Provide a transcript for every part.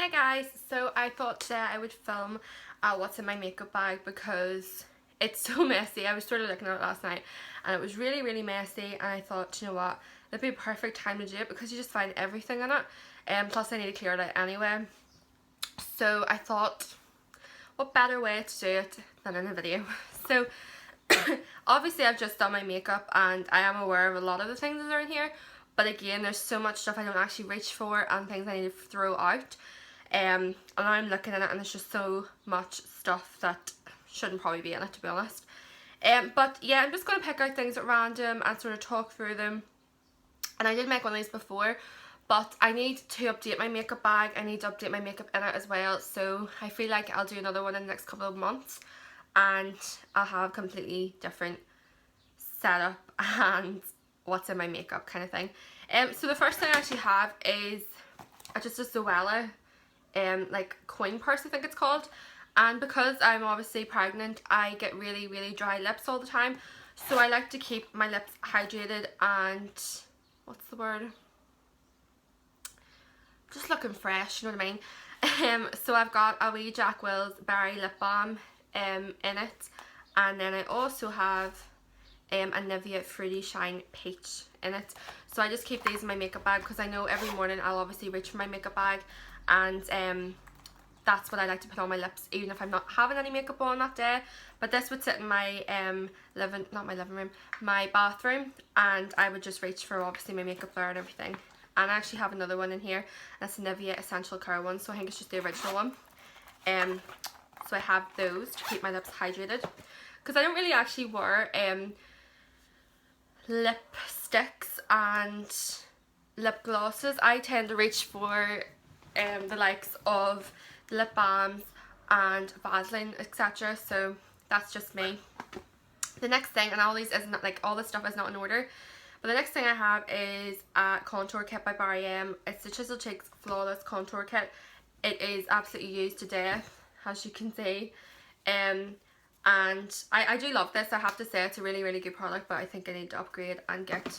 Hey guys, so I thought today I would film what's in my makeup bag because it's so messy. I was sort of looking at it last night and it was really messy, and I thought, you know what, it'd be a perfect time to do it because you just find everything in it, and plus I need to clear it out anyway. So I thought, what better way to do it than in a video. So obviously I've just done my makeup and I am aware of a lot of the things that are in here, but again there's so much stuff I don't actually reach for and things I need to throw out. And I'm looking at it and there's just so much stuff that shouldn't probably be in it, to be honest. But yeah, I'm just going to pick out things at random and sort of talk through them. And I did make one of these before, but I need to update my makeup bag. I need to update my makeup in it as well. So I feel like I'll do another one in the next couple of months and I'll have completely different setup and what's in my makeup kind of thing. So the first thing I actually have is just a Zoella like coin purse, I think it's called. And because I'm obviously pregnant, I get really dry lips all the time, so I like to keep my lips hydrated and what's the word, just looking fresh, you know what I mean. So I've got a wee Jack Wills Berry lip balm in it, and then I also have a Nivea Fruity Shine Peach in it. So I just keep these in my makeup bag because I know every morning I'll obviously reach for my makeup bag, and that's what I like to put on my lips even if I'm not having any makeup on that day. But this would sit in my my bathroom, and I would just reach for obviously my makeup there and everything. And I actually have another one in here, that's a Nivea Essential Care one, so I think it's just the original one. So I have those to keep my lips hydrated because I don't really actually wear lipsticks and lip glosses. I tend to reach for the likes of lip balms and Vaseline, etc. So that's just me. The next thing, and all these isn't like, all this stuff is not in order, but the next thing I have is a contour kit by Barry M. It's the Chisel Cheeks Flawless Contour Kit. It is absolutely used to death, as you can see. And I do love this. I have to say it's a really good product, but I think I need to upgrade and get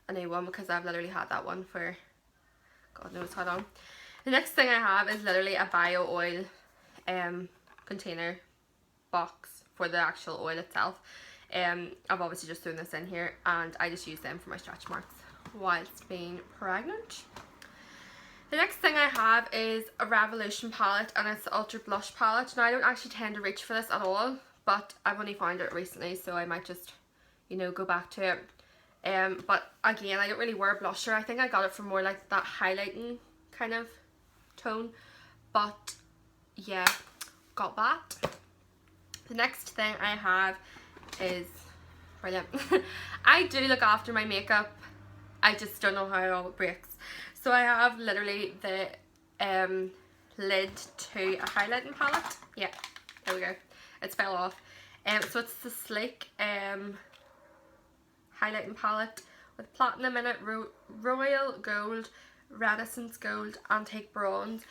a new one because I've literally had that one for God knows how long. The next thing I have is literally a bio oil container box for the actual oil itself. I've obviously just thrown this in here and I just use them for my stretch marks whilst being pregnant. The next thing I have is a Revolution palette, and it's the Ultra Blush palette. Now I don't actually tend to reach for this at all, but I've only found it recently, so I might just, you know, go back to it. But again, I don't really wear blusher. I think I got it for more like that highlighting kind of tone, but yeah, got that. The next thing I have is brilliant. I do look after my makeup, I just don't know how it all breaks. So I have literally the lid to a highlighting palette. Yeah, there we go. It fell off. So it's the Sleek highlighting palette with platinum in it, royal gold, renaissance gold, antique bronze.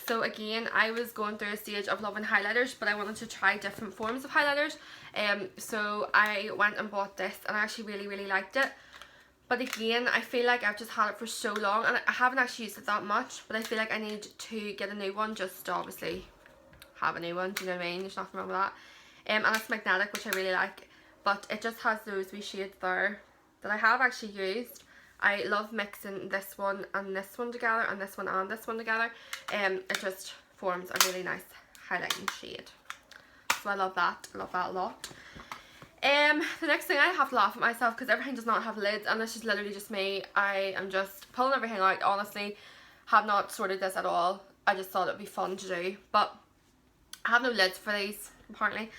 So again, I was going through a stage of loving highlighters, but I wanted to try different forms of highlighters. So I went and bought this, and I actually really liked it. But again, I feel like I've just had it for so long and I haven't actually used it that much, but I feel like I need to get a new one just to obviously have a new one, do you know what I mean? There's nothing wrong with that. And it's magnetic, which I really like, but it just has those wee shades there that I have actually used. I love mixing this one and this one together and this one and this one together. It just forms a really nice highlighting shade. So I love that a lot. The next thing, I have to laugh at myself because everything does not have lids, and this is literally just me. I am just pulling everything out, honestly. Have not sorted this at all. I just thought it would be fun to do, but I have no lids for these apparently.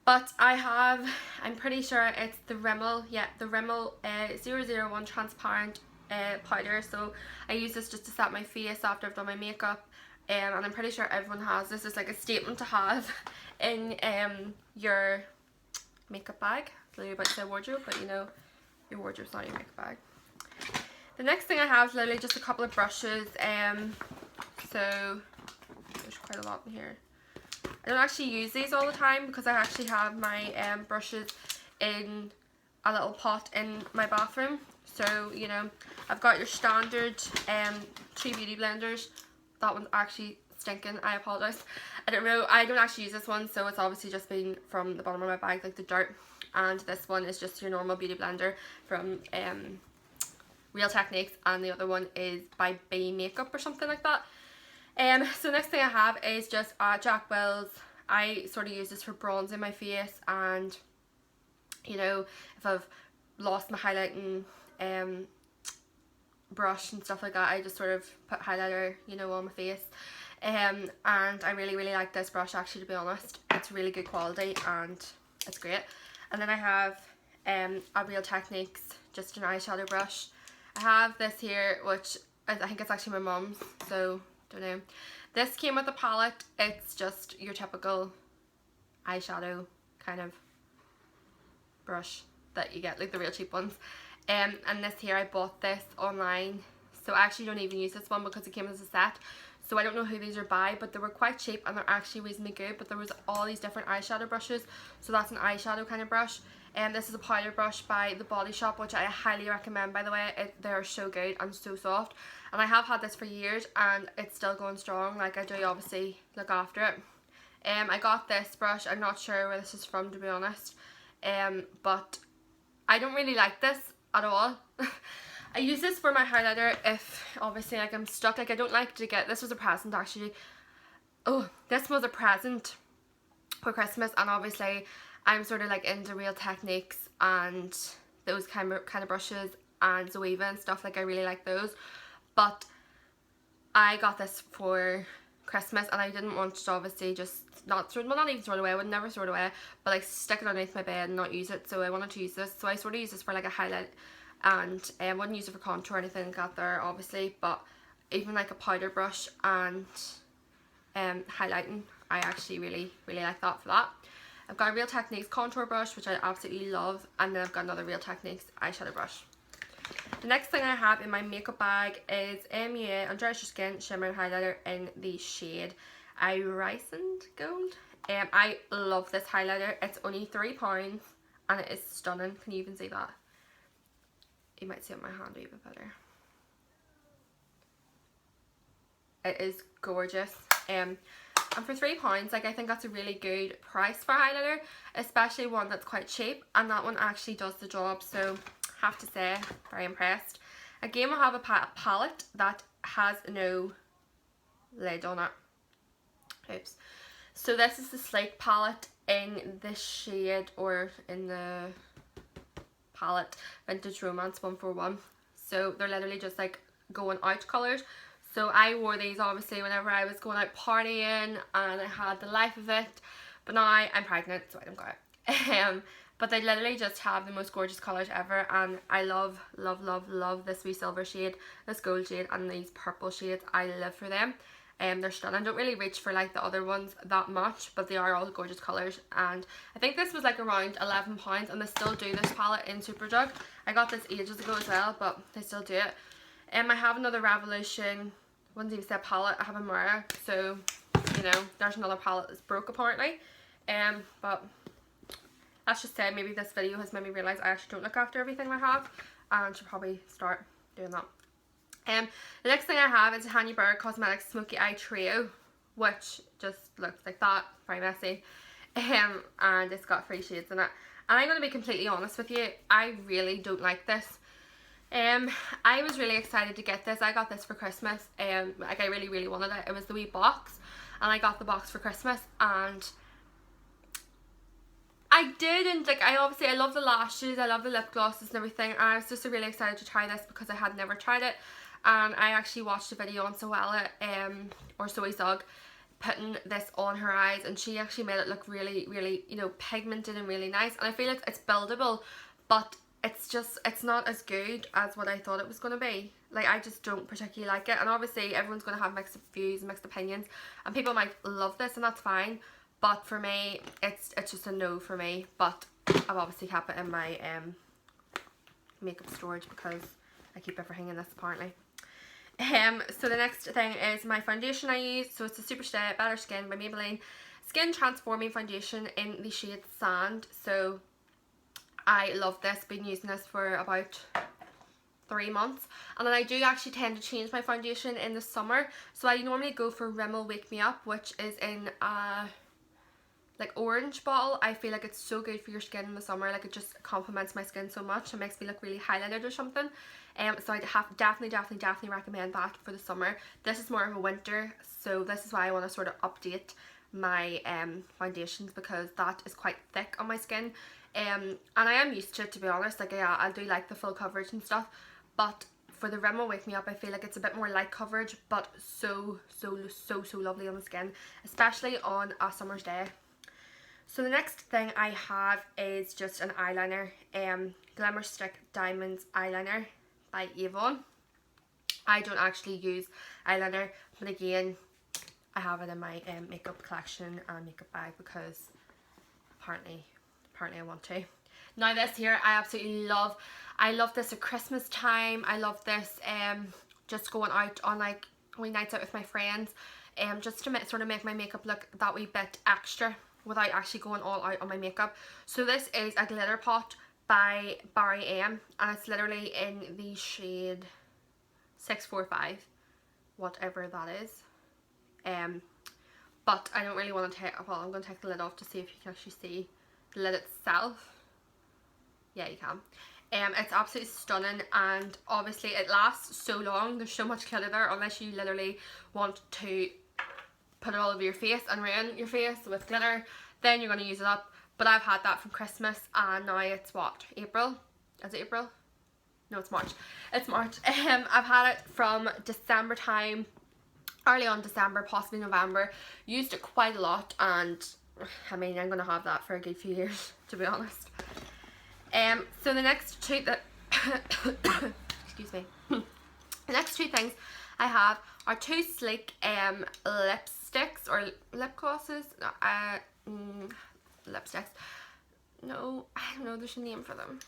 But I have, I'm pretty sure it's the Rimmel, yeah, the Rimmel 001 transparent powder. So I use this just to set my face after I've done my makeup, and I'm pretty sure everyone has this. It's like a statement to have in your makeup bag. I was literally about to say wardrobe, but you know, your wardrobe's not your makeup bag. The next thing I have is literally just a couple of brushes. So there's quite a lot in here. I don't actually use these all the time because I actually have my brushes in a little pot in my bathroom. So, you know, I've got your standard 3 beauty blenders. That one's actually stinking, I apologise. I don't know, I don't actually use this one, so it's obviously just been from the bottom of my bag, like the dirt. And this one is just your normal beauty blender from Real Techniques, and the other one is by Bay Makeup or something like that. So next thing I have is just Jack Wells. I sort of use this for bronzing my face, and you know, if I've lost my highlighting brush and stuff like that, I just sort of put highlighter, you know, on my face. And I really like this brush, actually, to be honest. It's really good quality and it's great. And then I have a Real Techniques, just an eyeshadow brush. I have this here, which I think it's actually my mum's, so don't know. This came with a palette. It's just your typical eyeshadow kind of brush that you get, like the real cheap ones. And this here, I bought this online, so I actually don't even use this one because it came as a set, so I don't know who these are by, but they were quite cheap and they're actually reasonably good. But there was all these different eyeshadow brushes, so that's an eyeshadow kind of brush. And this is a powder brush by The Body Shop, which I highly recommend, by the way. They're so good and so soft, and I have had this for years and it's still going strong. Like, I do obviously look after it. I got this brush, I'm not sure where this is from, to be honest, but I don't really like this at all. I use this for my highlighter if obviously like I'm stuck. Like, I don't like to get, this was a present actually. Oh, this was a present for Christmas, and obviously I'm sort of like into Real Techniques and those kind of brushes and Zoeva and stuff. Like, I really like those, but I got this for Christmas and I didn't want to obviously just not throw, well, not even throw it away, I would never throw it away, but like stick it underneath my bed and not use it. So I wanted to use this, so I sort of use this for like a highlight, and I wouldn't use it for contour or anything like that there obviously, but even like a powder brush and highlighting, I actually really like that for that. I've got a Real Techniques contour brush, which I absolutely love, and then I've got another Real Techniques eyeshadow brush. The next thing I have in my makeup bag is MUA Undress Your Skin Shimmer Highlighter in the shade Iridescent Gold. I love this highlighter. It's only £3 and it is stunning. Can you even see that? You might see it on my hand a bit better. It is gorgeous. And for £3, like, I think that's a really good price for highlighter, especially one that's quite cheap, and that one actually does the job. So have to say, very impressed. Again, we'll have a palette that has no lid on it. Oops. So this is the Slate palette in the shade, or in the palette, Vintage Romance 141. So they're literally just like going out colours. So I wore these obviously whenever I was going out partying and I had the life of it, but now I'm pregnant, so I don't go out. But they literally just have the most gorgeous colours ever, and I love this wee silver shade, this gold shade, and these purple shades. I live for them. They're stunning. I don't really reach for like the other ones that much, but they are all gorgeous colours, and I think this was like around £11, and they still do this palette in Superdrug. I got this ages ago as well, but they still do it. I have another Revolution, wouldn't even say palette, I have a Mara, so you know, there's another palette that's broke apparently. But let's just say maybe this video has made me realise I actually don't look after everything I have, and should probably start doing that. The next thing I have is a Hanya Bar Cosmetics Smoky Eye Trio, which just looks like that, very messy, and it's got 3 shades in it. And I'm going to be completely honest with you, I really don't like this. I was really excited to get this. I got this for Christmas, like I really wanted it. It was the wee box, and I got the box for Christmas, and I did, and like I love the lashes, I love the lip glosses and everything, and I was just really excited to try this because I had never tried it. And I actually watched a video on Zoella, or Zoe Zug, putting this on her eyes, and she actually made it look really, you know, pigmented and really nice. And I feel like it's buildable, but it's not as good as what I thought it was going to be. Like, I just don't particularly like it, and obviously everyone's going to have mixed views and mixed opinions, and people might love this, and that's fine, but for me it's just a no for me. But I've obviously kept it in my makeup storage because I keep everything in this apparently. So the next thing is my foundation I use. So it's a Superstay Better Skin by Maybelline Skin Transforming Foundation in the shade Sand. So I love this, been using this for about 3 months. And then I do actually tend to change my foundation in the summer, so I normally go for Rimmel Wake Me Up, which is in a like orange bottle. I feel like it's so good for your skin in the summer. Like, it just complements my skin so much. It makes me look really highlighted or something. So I definitely recommend that for the summer. This is more of a winter, so this is why I want to sort of update my foundations, because that is quite thick on my skin. And I am used to it, to be honest. Like, yeah, I do like the full coverage and stuff, but for the Rimmel Wake Me Up, I feel like it's a bit more light coverage, but so lovely on the skin, especially on a summer's day. So the next thing I have is just an eyeliner, Glamour Stick Diamonds eyeliner by Avon. I don't actually use eyeliner, but again, I have it in my makeup collection and makeup bag because apparently I want to. Now this here I absolutely love. I love this at Christmas time. I love this just going out on like wee nights out with my friends, just to sort of make my makeup look that wee bit extra without actually going all out on my makeup. So this is a glitter pot by Barry M, and it's literally in the shade 645, whatever that is. But I don't really want to take, well, I'm going to take the lid off to see if you can actually see the lid itself. Yeah, you can. It's absolutely stunning, and obviously it lasts so long. There's so much glitter there, unless you literally want to put it all over your face and ruin your face with glitter, then you're going to use it up. But I've had that from Christmas, and now it's what, April? Is it April? No, it's March. It's March. I've had it from December time, early on December, possibly November. Used it quite a lot, and I mean, I'm going to have that for a good few years, to be honest. So the next two that excuse me, the next two things I have are two sleek lipsticks or lip glosses, lipsticks. No, I don't know, there's a name for them.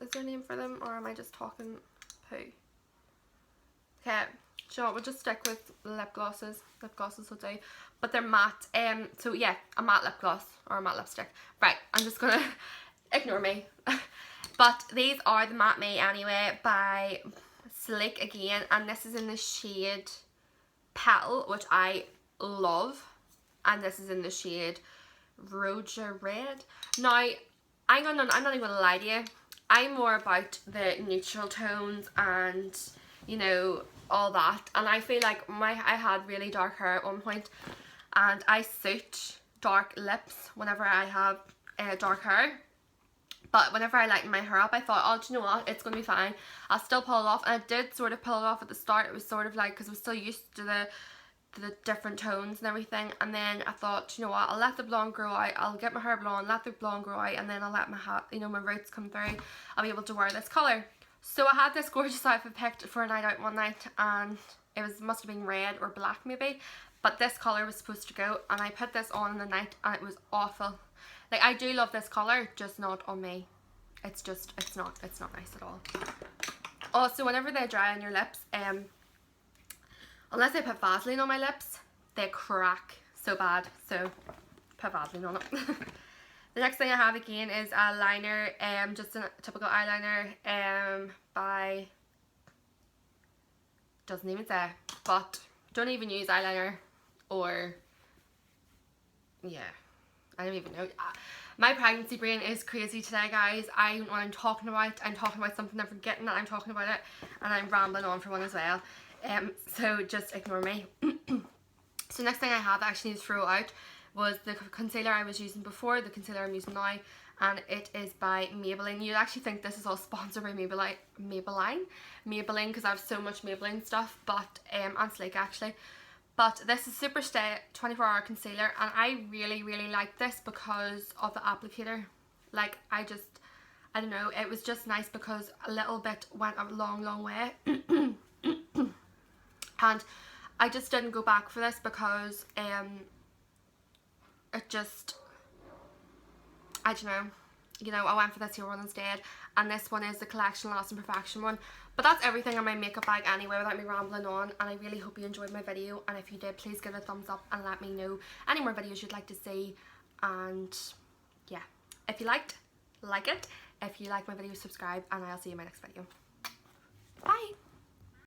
Is there a name for them, or am I just talking poo? Okay, so we'll just stick with lip glosses. Lip glosses will do, but they're matte. So yeah, a matte lip gloss or a matte lipstick. Right, I'm just gonna ignore me. But these are the Matte Me Anyway by Sleek again, and this is in the shade Petal, which I love, and this is in the shade Roja Red. Now, I'm not even gonna lie to you, I'm more about the neutral tones and, you know, all that, and I feel like I had really dark hair at one point, and I suit dark lips whenever I have dark hair. But whenever I lightened my hair up, I thought, oh, do you know what, it's going to be fine. I'll still pull it off. And I did sort of pull it off at the start. It was sort of like, because I was still used to the different tones and everything. And then I thought, do you know what, I'll let the blonde grow out. I'll get my hair blonde, let the blonde grow out. And then I'll let my hair, you know, my roots come through. I'll be able to wear this colour. So I had this gorgeous outfit picked for a night out one night. And it must have been red or black maybe. But this colour was supposed to go. And I put this on in the night and it was awful. Like, I do love this colour, just not on me. It's not nice at all. Also, whenever they dry on your lips, unless I put Vaseline on my lips, they crack so bad. So, put Vaseline on it. The next thing I have again is a liner, just a typical eyeliner, by, doesn't even say, but don't even use eyeliner, or, yeah. I don't even know. My pregnancy brain is crazy today, guys. I don't know what I'm talking about. I'm talking about something, I'm forgetting that I'm talking about it, and I'm rambling on for one as well. So just ignore me. So next thing I have that I actually need to throw out was the concealer I was using before, the concealer I'm using now, and it is by Maybelline. You'd actually think this is all sponsored by Maybelline, because I have so much Maybelline stuff, but and Sleek actually. But this is Super Stay 24-hour concealer, and I really like this because of the applicator. Like, I don't know, it was just nice because a little bit went a long way. And I just didn't go back for this because it just, I don't know, you know, I went for this here one instead, and this one is the Collection Lasting Perfection one. But that's everything in my makeup bag anyway, without me rambling on, and I really hope you enjoyed my video, and if you did, please give it a thumbs up and let me know any more videos you'd like to see. And yeah, if you liked, like it. If you like my video, subscribe, and I'll see you in my next video. Bye.